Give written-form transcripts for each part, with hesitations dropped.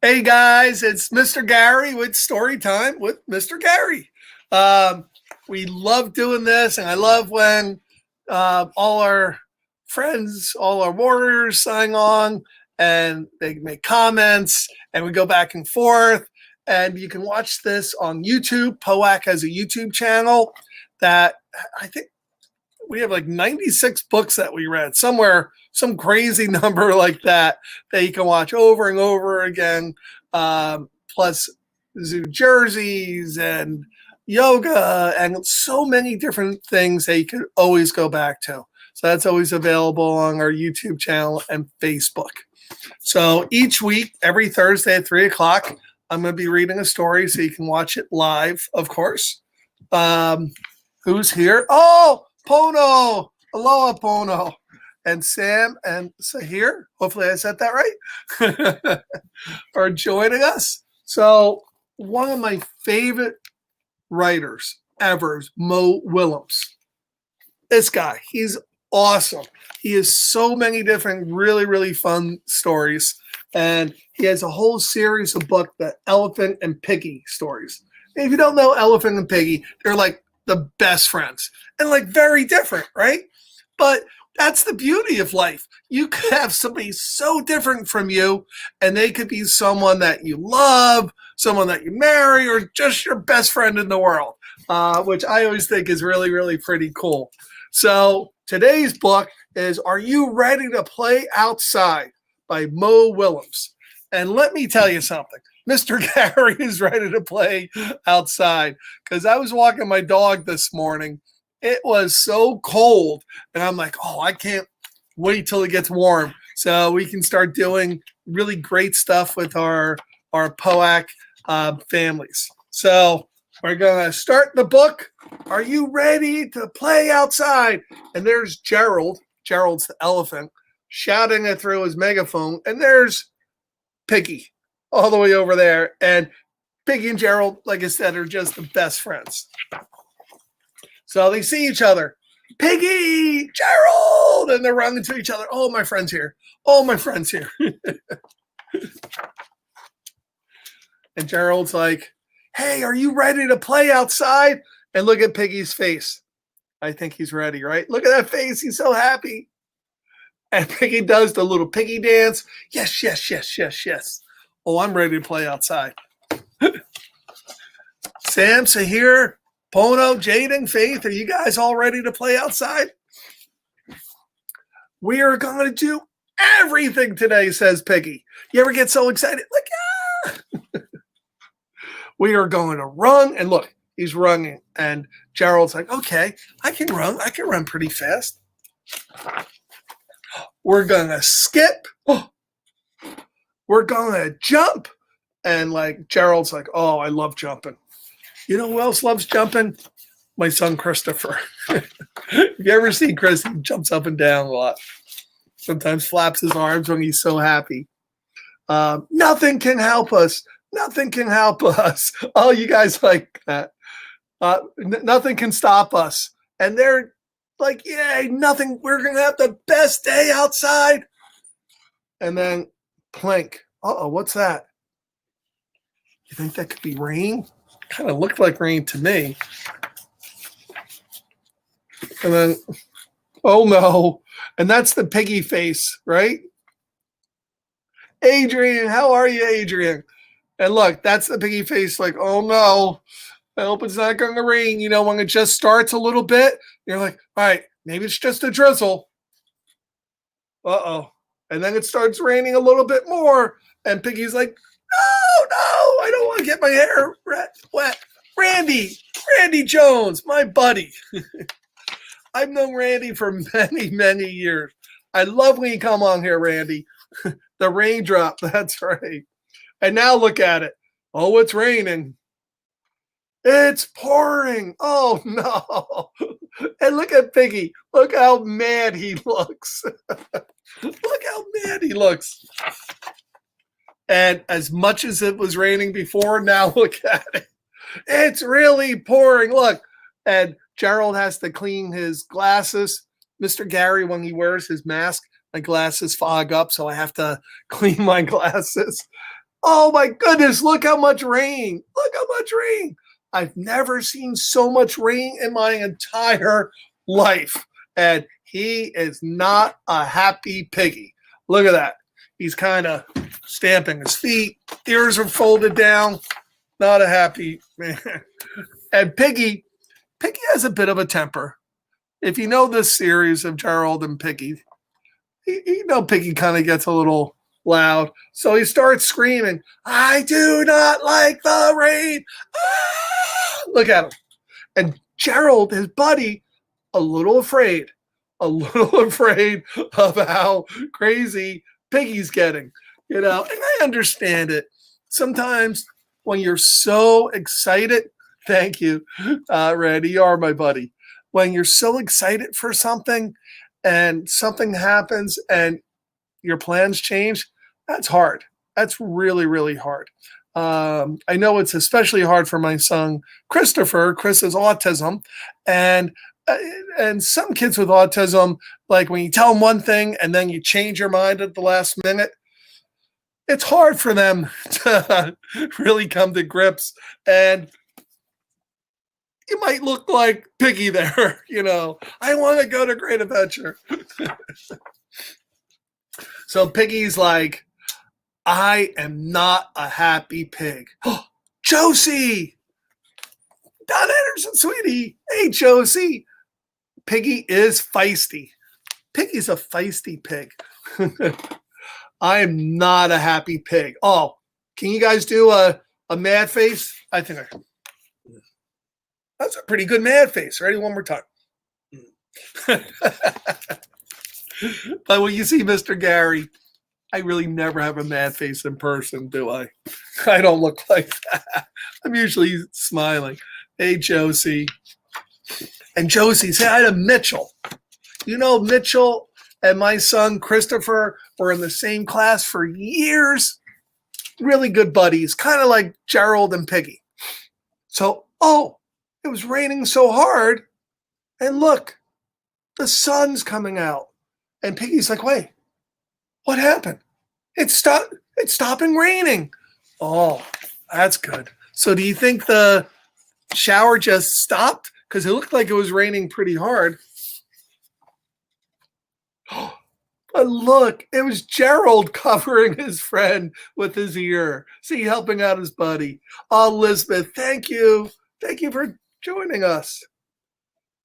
Hey guys, it's Mr. Gary with Story Time with Mr. Gary. Um, we love doing this, and I love when all our friends, all our warriors sign on and they make comments and we go back and forth. And you can watch this on YouTube. POAC has a YouTube channel that I think we have like 96 books that we read somewhere, some crazy number like that you can watch over and over again. Plus zoo jerseys and yoga and so many different things that you could always go back to. So that's always available on our YouTube channel and Facebook. So each week, every Thursday at 3 o'clock, I'm going to be reading a story so you can watch it live, of course. Who's here? Oh, Pono. Aloha, Pono. And Sam and Sahir, hopefully I said that right, are joining us. So one of my favorite writers ever is Mo Willams. This guy, he's awesome. He has so many different really, really fun stories. And he has a whole series of books, the Elephant and Piggie stories. And if you don't know Elephant and Piggie, they're like the best friends and like very different, right? But that's the beauty of life. You could have somebody so different from you, and they could be someone that you love, someone that you marry, or just your best friend in the world, which I always think is really, really pretty cool. So today's book is Are You Ready to Play Outside by Mo Willams. And let me tell you something. Mr. Gary is ready to play outside because I was walking my dog this morning. It was so cold, and I'm like, oh, I can't wait till it gets warm so we can start doing really great stuff with our POAC families. So we're going to start the book. Are you ready to play outside? And there's Gerald. Gerald's the elephant, shouting it through his megaphone. And there's Piggy all the way over there. And Piggy and Gerald, like I said, are just the best friends. So they see each other. Piggy, Gerald, and they're running to each other. Oh, my friend's here. Oh, my friend's here. And Gerald's like, hey, are you ready to play outside? And look at Piggy's face. I think he's ready, right? Look at that face. He's so happy. And Piggy does the little piggy dance. Yes, yes, yes, yes, yes. Oh, I'm ready to play outside. Sam, Sahir, Pono, Jaden, Faith, are you guys all ready to play outside? We are going to do everything today, says Piggy. You ever get so excited? Like, we are going to run. And look, he's running. And Gerald's like, okay, I can run. I can run pretty fast. We're going to skip. We're going to jump. And like Gerald's like, oh, I love jumping. You know who else loves jumping? My son, Christopher. If you ever see Chris, he jumps up and down a lot. Sometimes flaps his arms when he's so happy. Nothing can help us. Nothing can help us. Oh, you guys like that. Nothing can stop us. And they're like, yay, nothing. We're going to have the best day outside. And then plink. Uh-oh, what's that? You think that could be rain? Kind of looked like rain to me. And then, oh no. And that's the piggy face, right? Adrian, how are you, Adrian? And look, that's the piggy face, like, oh no. I hope it's not going to rain. You know, when it just starts a little bit, you're like, all right, maybe it's just a drizzle. Uh-oh. And then it starts raining a little bit more. And Piggy's like, no, I don't want to get my hair wet. Randy Jones, my buddy. I've known Randy for many, many years. I love when you come on here, Randy. The raindrop, that's right. And now look at it. Oh, it's raining. It's pouring. Oh, no. And look at Piggy. Look how mad he looks. Look how mad he looks. And as much as it was raining before, now look at it. It's really pouring. Look. And Gerald has to clean his glasses. Mr. Gary, when he wears his mask, my glasses fog up, so I have to clean my glasses. Oh my goodness, look how much rain. Look how much rain. I've never seen so much rain in my entire life. And he is not a happy piggy. Look at that. He's kind of stamping his feet. Ears are folded down. Not a happy man. And Piggy has a bit of a temper. If you know this series of Gerald and Piggy, you know Piggy kind of gets a little loud. So he starts screaming, I do not like the rain. Ah! Look at him. And Gerald, his buddy, a little afraid of how crazy Piggy's getting, and I understand it. Sometimes when you're so excited, thank you, Randy, you are my buddy. When you're so excited for something and something happens and your plans change, that's hard. That's really, really hard. I know it's especially hard for my son, Christopher. Chris has autism. And some kids with autism, like when you tell them one thing and then you change your mind at the last minute, it's hard for them to really come to grips. And you might look like Piggy there, I want to go to Great Adventure. So Piggy's like, I am not a happy pig. Josie! Don Anderson, sweetie. Hey, Josie. Piggy is feisty. Piggy's a feisty pig. I am not a happy pig. Oh, can you guys do a mad face? I think I can. That's a pretty good mad face. Ready? One more time. But when you see Mr. Gary, I really never have a mad face in person, do I? I don't look like that. I'm usually smiling. Hey, Josie. And Josie, say hi to Mitchell. Mitchell and my son, Christopher, were in the same class for years. Really good buddies, kind of like Gerald and Piggy. So, it was raining so hard. And look, the sun's coming out. And Piggy's like, wait, what happened? It's stopping raining. Oh, that's good. So do you think the shower just stopped? Because it looked like it was raining pretty hard. But look, it was Gerald covering his friend with his ear. See, helping out his buddy. Oh, Elizabeth, thank you. Thank you for joining us.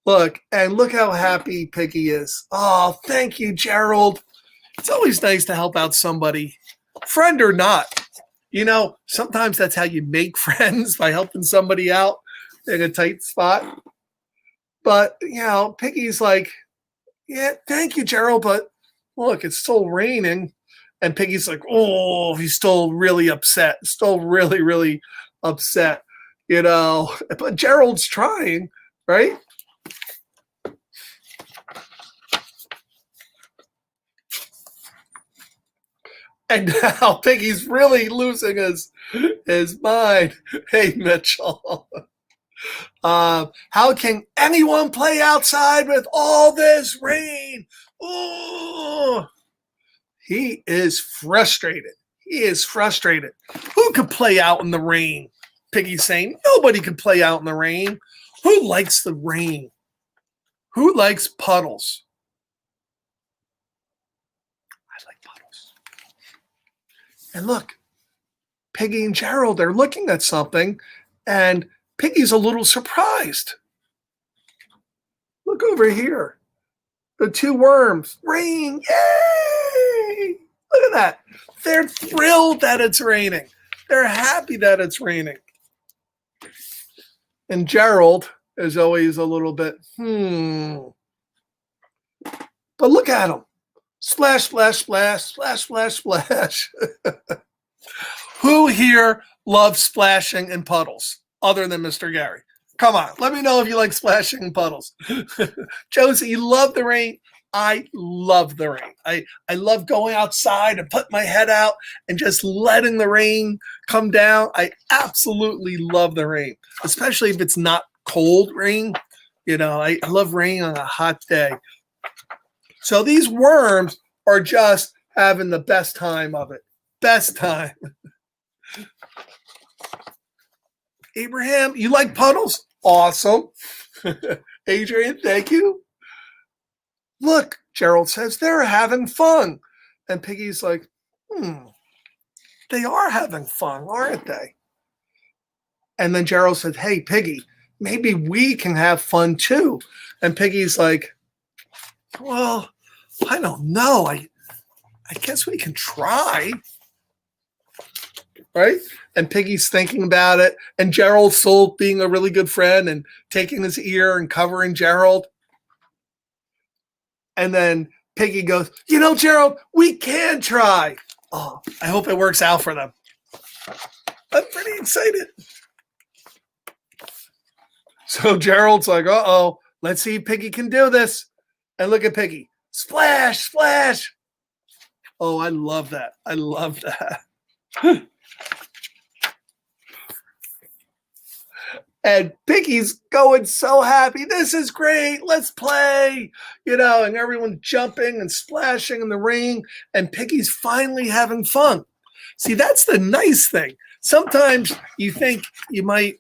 Look how happy Piggy is. Oh, thank you, Gerald. It's always nice to help out somebody, friend or not. Sometimes that's how you make friends, by helping somebody out in a tight spot. But, Piggy's like, yeah, thank you, Gerald, but look, it's still raining. And Piggy's like, oh, he's still really upset. Still really, really upset, But Gerald's trying, right? And now Piggy's really losing his mind. Hey, Mitchell. How can anyone play outside with all this rain? Ooh. He is frustrated. Who could play out in the rain? Piggy's saying, nobody could play out in the rain. Who likes the rain? Who likes puddles? I like puddles. And look, Piggy and Gerald are looking at something, and Piggy's a little surprised. Look over here. The two worms. Rain. Yay! Look at that. They're thrilled that it's raining. They're happy that it's raining. And Gerald is always a little bit, But look at him. Splash, splash, splash, splash, splash, splash. Who here loves splashing in puddles other than Mr. Gary? Come on, let me know if you like splashing in puddles. Josie, you love the rain? I love the rain. I love going outside and putting my head out and just letting the rain come down. I absolutely love the rain, especially if it's not cold rain. I love rain on a hot day. So these worms are just having the best time of it. Best time. Abraham, you like puddles? Awesome. Adrian, thank you. Look, Gerald says, they're having fun. And Piggy's like, they are having fun, aren't they? And then Gerald said, hey, Piggy, maybe we can have fun too. And Piggy's like, well, I don't know. I guess we can try. Right? And Piggy's thinking about it. And Gerald's still being a really good friend and taking his ear and covering Gerald. And then Piggy goes, Gerald, we can try. Oh, I hope it works out for them. I'm pretty excited. So Gerald's like, uh-oh, let's see if Piggy can do this. And look at Piggy. Splash, splash. Oh, I love that. I love that. And Piggy's going so happy. This is great. Let's play. And everyone's jumping and splashing in the rain. And Piggy's finally having fun. See, that's the nice thing. Sometimes you think you might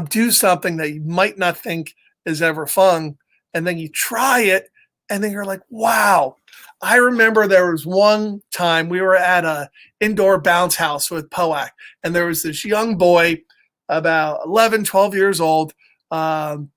do something that you might not think is ever fun. And then you try it. And then you're like, wow. I remember there was one time we were at a indoor bounce house with Poac. And there was this young boy about 11, 12 years old. And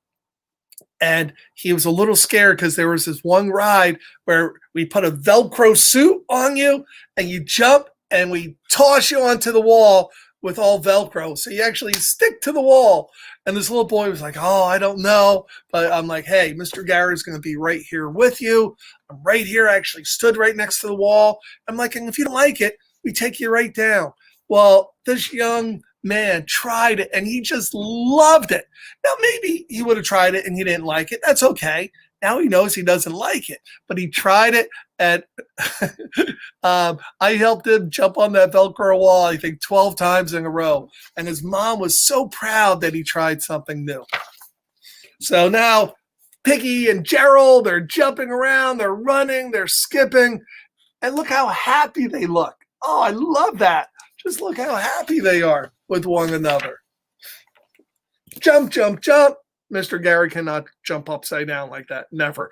he was a little scared because there was this one ride where we put a Velcro suit on you and you jump and we toss you onto the wall with all Velcro. So you actually stick to the wall. And this little boy was like, oh, I don't know. But I'm like, hey, Mr. Gary's going to be right here with you. I'm right here. I actually stood right next to the wall. I'm like, and if you don't like it, we take you right down. Well, this young man tried it and he just loved it. Now, maybe he would have tried it and he didn't like it. That's okay. Now he knows he doesn't like it, but he tried it. And I helped him jump on that Velcro wall, I think 12 times in a row. And his mom was so proud that he tried something new. So now Piggy and Gerald are jumping around, they're running, they're skipping, and look how happy they look. Oh, I love that. Just look how happy they are with one another. Jump, jump, jump. Mr. Gary cannot jump upside down like that. Never.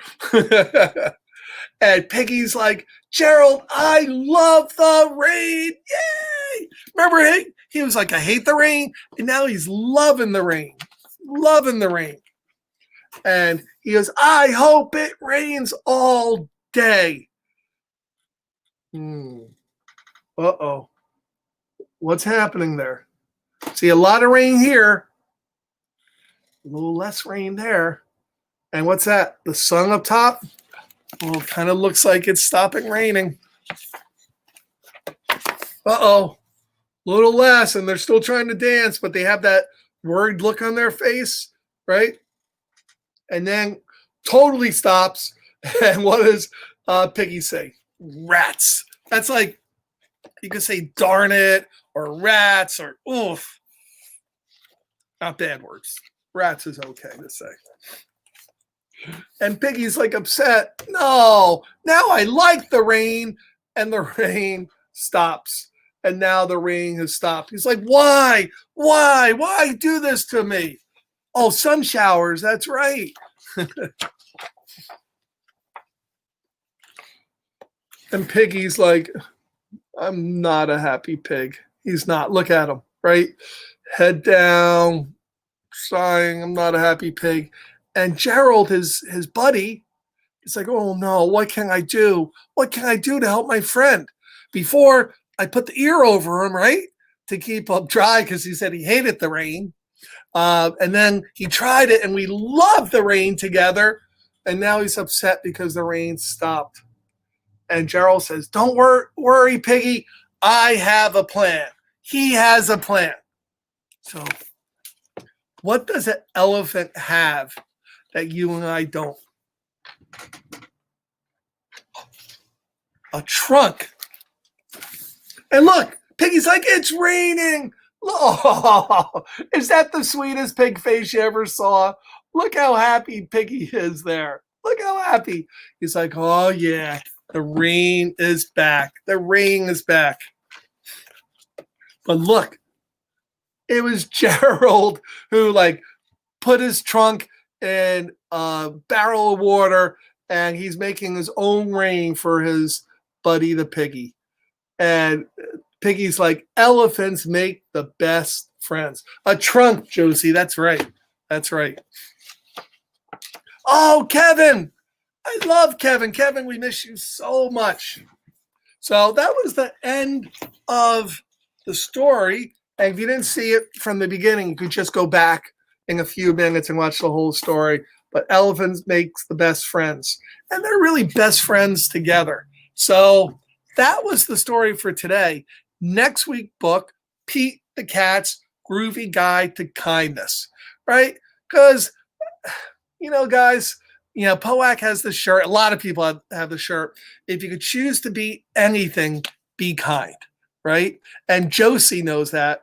And Piggy's like, Gerald, I love the rain. Yay! Remember, he was like, I hate the rain. And now he's loving the rain. Loving the rain. And he goes, I hope it rains all day. Uh-oh. What's happening there? See, a lot of rain here. A little less rain there. And what's that? The sun up top? Well, it kind of looks like it's stopping raining. Uh-oh. A little less, and they're still trying to dance, but they have that worried look on their face, right? And then totally stops. And what does Piggy say? Rats. That's like, you could say darn it, or rats, or oof. Not bad words. Rats is okay to say. And Piggy's like upset. No, now I like the rain. And the rain stops. And now the rain has stopped. He's like, why? Why do this to me? Oh, sun showers. That's right. And Piggy's like, I'm not a happy pig. He's not. Look at him, right? Head down, sighing, I'm not a happy pig. And Gerald, his buddy, is like, oh no, what can I do? What can I do to help my friend? Before I put the ear over him, right? To keep him dry because he said he hated the rain. And then he tried it and we loved the rain together. And now he's upset because the rain stopped. And Gerald says, don't worry, Piggy. I have a plan. He has a plan. So what does an elephant have that you and I don't? A trunk. And look, Piggy's like, it's raining. Oh, is that the sweetest pig face you ever saw? Look how happy Piggy is there. Look how happy. He's like, oh yeah, the rain is back. The rain is back. But look, it was Gerald who like put his trunk in a barrel of water and he's making his own rain for his buddy the piggy. And Piggy's like, elephants make the best friends. A trunk, Josie. That's right. That's right. Oh, Kevin. I love Kevin. Kevin, we miss you so much. So that was the end of the story. And if you didn't see it from the beginning, you could just go back in a few minutes and watch the whole story. But elephants makes the best friends. And they're really best friends together. So that was the story for today. Next week book, Pete the Cat's Groovy Guide to Kindness, right? Because, guys, POAC has the shirt. A lot of people have the shirt. If you could choose to be anything, be kind, right? And Josie knows that.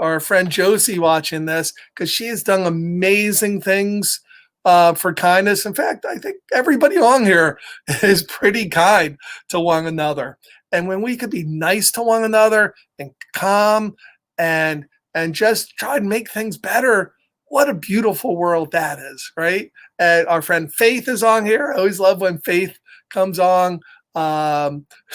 Our friend Josie watching this, because she has done amazing things for kindness. In fact, I think everybody on here is pretty kind to one another. And when we could be nice to one another and calm and just try to make things better, what a beautiful world that is, right? And our friend Faith is on here. I always love when Faith comes on.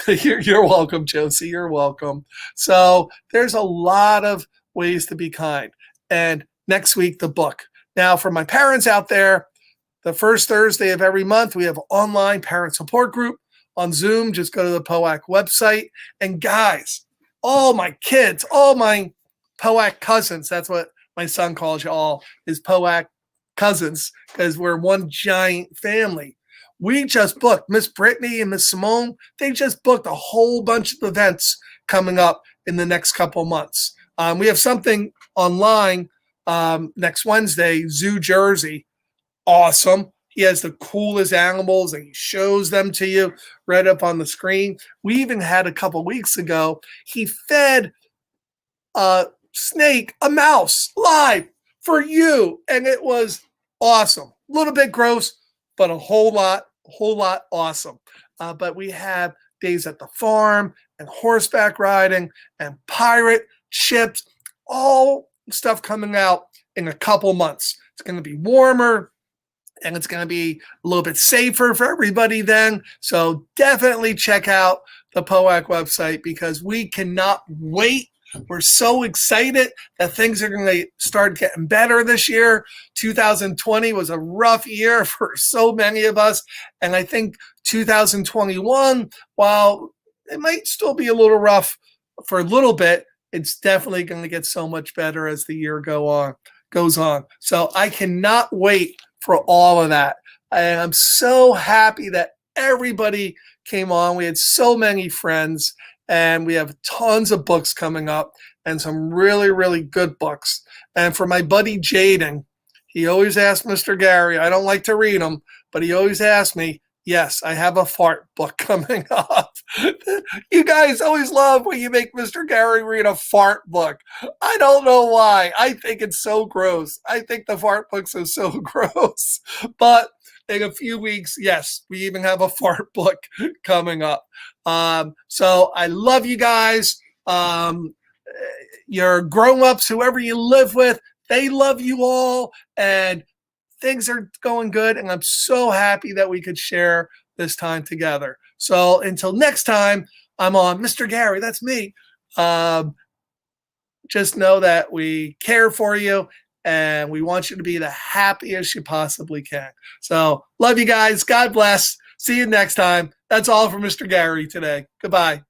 You're welcome, Josie. You're welcome. So there's a lot of ways to be kind. And next week, the book. Now, for my parents out there, the first Thursday of every month, we have an online parent support group on Zoom. Just go to the POAC website. And guys, all my kids, all my POAC cousins, that's what my son calls you all, is POAC cousins, because we're one giant family. We just booked, Miss Brittany and Miss Simone, they just booked a whole bunch of events coming up in the next couple months. We have something online next Wednesday, Zoo Jersey. Awesome. He has the coolest animals and he shows them to you right up on the screen. We even had a couple weeks ago, he fed a snake a mouse live for you. And it was awesome. A little bit gross, but a whole lot awesome. But we have days at the farm and horseback riding and pirate ships, all stuff coming out in a couple months. It's going to be warmer and it's going to be a little bit safer for everybody then. So definitely check out the POAC website because we cannot wait. We're so excited that things are going to start getting better this year. 2020 was a rough year for so many of us. And I think 2021, while it might still be a little rough for a little bit, it's definitely going to get so much better as the year goes on. So I cannot wait for all of that. And I'm so happy that everybody came on. We had so many friends. And we have tons of books coming up and some really, really good books. And for my buddy Jaden, he always asks Mr. Gary, I don't like to read them, but he always asks me, yes, I have a fart book coming up. You guys always love when you make Mr. Gary read a fart book. I don't know why. I think it's so gross. I think the fart books are so gross. But in a few weeks, yes, we even have a fart book coming up. So I love you guys. Your grown-ups, whoever you live with, they love you all. And things are going good. And I'm so happy that we could share this time together. So until next time, I'm on Mr. Gary. That's me. Just know that we care for you. And we want you to be the happiest you possibly can. So love you guys. God bless. See you next time. That's all from Mr. Gary today. Goodbye.